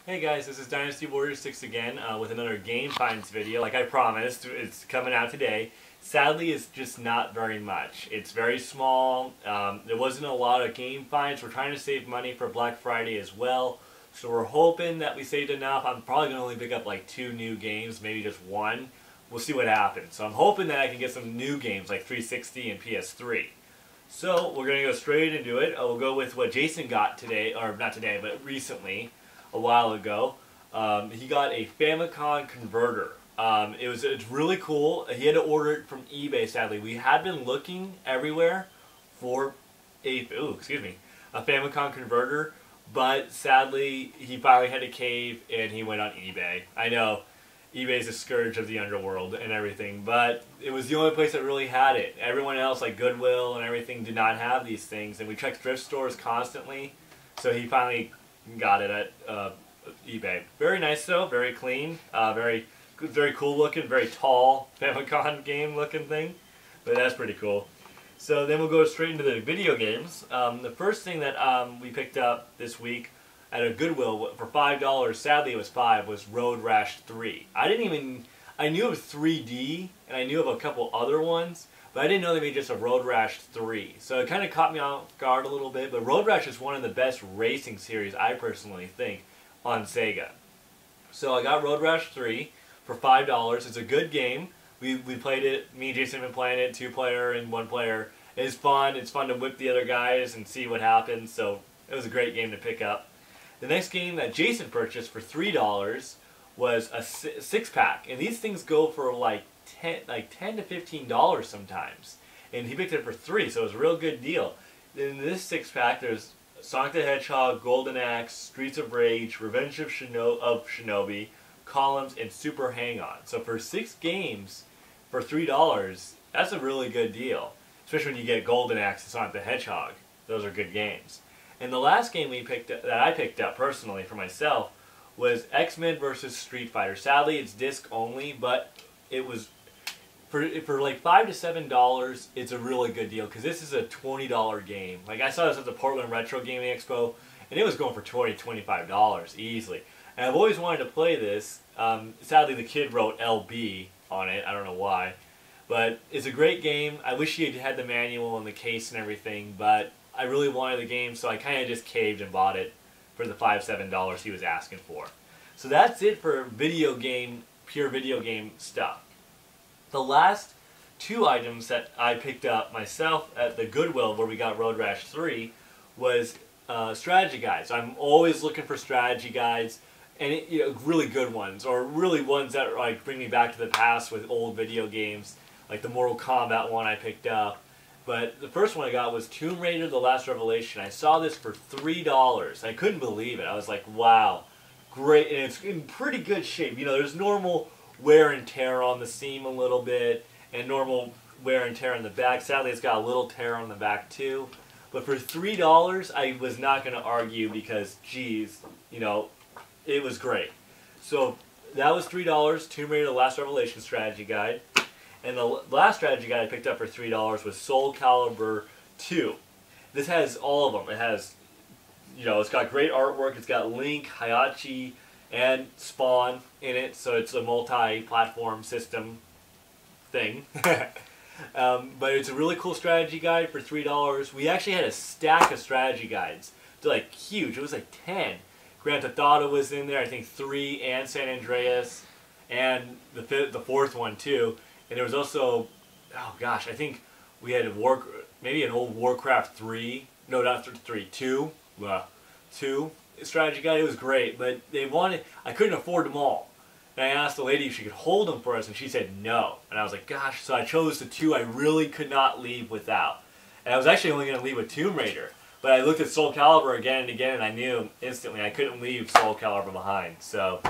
Hey guys, this is Dynasty Warrior 6 again with another Game Finds video. Like I promised, it's coming out today. Sadly, it's just not very much. It's very small. There wasn't a lot of Game Finds. We're trying to save money for Black Friday as well. So we're hoping that we saved enough. I'm probably going to only pick up like 2 new games, maybe just 1. We'll see what happens. So I'm hoping that I can get some new games like 360 and PS3. So we're going to go straight into it. We'll go with what Jason got today, or not today, but recently. A while ago. He got a Famicon converter. It's really cool. He had to order it from eBay, sadly. We had been looking everywhere for a Famicon converter, but sadly he finally had to cave and he went on eBay. I know eBay's a scourge of the underworld and everything, but it was the only place that really had it. Everyone else, like Goodwill and everything, did not have these things, and we checked thrift stores constantly, so he finally got it at eBay. Very nice though, very clean, very cool looking, very tall Famicon game looking thing. But that's pretty cool. So then we'll go straight into the video games. The first thing that we picked up this week at a Goodwill for $5, sadly it was $5, was Rash 3. I knew of 3D and I knew of a couple other ones, but I didn't know they made just a Rash 3. So it kind of caught me off guard a little bit, but Rash is one of the best racing series, I personally think, on Sega. So I got Rash 3 for $5. It's a good game. We played it, me and Jason have been playing it, 2-player and 1-player. It's fun. It's fun to whip the other guys and see what happens, so it was a great game to pick up. The next game that Jason purchased for $3 was a 6-pack, and these things go for like $10 to $15 sometimes, and he picked it for $3, so it was a real good deal. In this 6-pack, there's Sonic the Hedgehog, Golden Axe, Streets of Rage, Revenge of Shinobi, Columns, and Super Hang-On. So for 6 games for $3, that's a really good deal, especially when you get Golden Axe and Sonic the Hedgehog. Those are good games. And the last game that I picked up personally for myself was XMen versus Street Fighter. Sadly, it's disc only, but it was for like $5 to $7. It's a really good deal because this is a $20 game. Like I saw this at the Portland Retro Gaming Expo, and it was going for $20 to $25 easily. And I've always wanted to play this. Sadly, the kid wrote LB on it. I don't know why, but it's a great game. I wish he had the manual and the case and everything, but I really wanted the game, so I kind of just caved and bought it for the $5 to $7 he was asking for. So that's it for pure video game stuff. The last 2 items that I picked up myself at the Goodwill where we got Rash 3 was strategy guides. I'm always looking for strategy guides, and really good ones, or really ones that like bring me back to the past with old video games, like the Mortal Kombat one I picked up. But the first one I got was Tomb Raider: The Last Revelation. I saw this for $3. I couldn't believe it. I was like, wow, great, and it's in pretty good shape. There's normal wear and tear on the seam a little bit, and normal wear and tear on the back. Sadly, it's got a little tear on the back too. But for $3, I was not going to argue because, geez, it was great. So that was $3, Tomb Raider: The Last Revelation strategy guide. And the last strategy guide I picked up for $3 was Soulcalibur II. This has all of them. It has, it's got great artwork. It's got Link, Hayachi, and Spawn in it, so it's a multi-platform system thing. But it's a really cool strategy guide for $3. We actually had a stack of strategy guides. They're like huge. It was like 10. Grand Theft Auto was in there, I think 3, and San Andreas, and the 4th one too. And there was also, oh gosh, I think we had maybe an old Warcraft 3, no, not 3, 2 strategy guide. It was great, but I couldn't afford them all. And I asked the lady if she could hold them for us, and she said no. And I was like, gosh, so I chose the 2 I really could not leave without. And I was actually only going to leave with Tomb Raider, but I looked at Soulcalibur again and again, and I knew instantly I couldn't leave Soulcalibur behind. So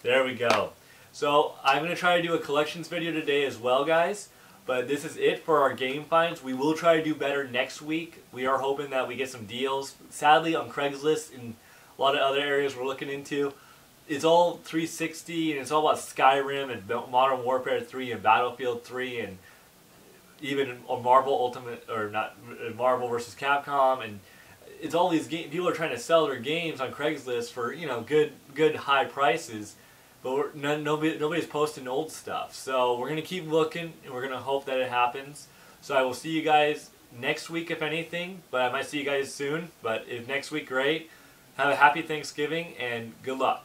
there we go. So I'm going to try to do a collections video today as well, guys. But this is it for our game finds. We will try to do better next week. We are hoping that we get some deals. Sadly, on Craigslist and a lot of other areas we're looking into, it's all 360, and it's all about Skyrim and Modern Warfare 3 and Battlefield 3 and even Marvel vs. Capcom, and it's all these people are trying to sell their games on Craigslist for, you know, good high prices, but nobody's posting old stuff. So we're gonna keep looking, and we're gonna hope that it happens. So I will see you guys next week if anything, but I might see you guys soon. But if next week, great. Have a happy Thanksgiving and good luck.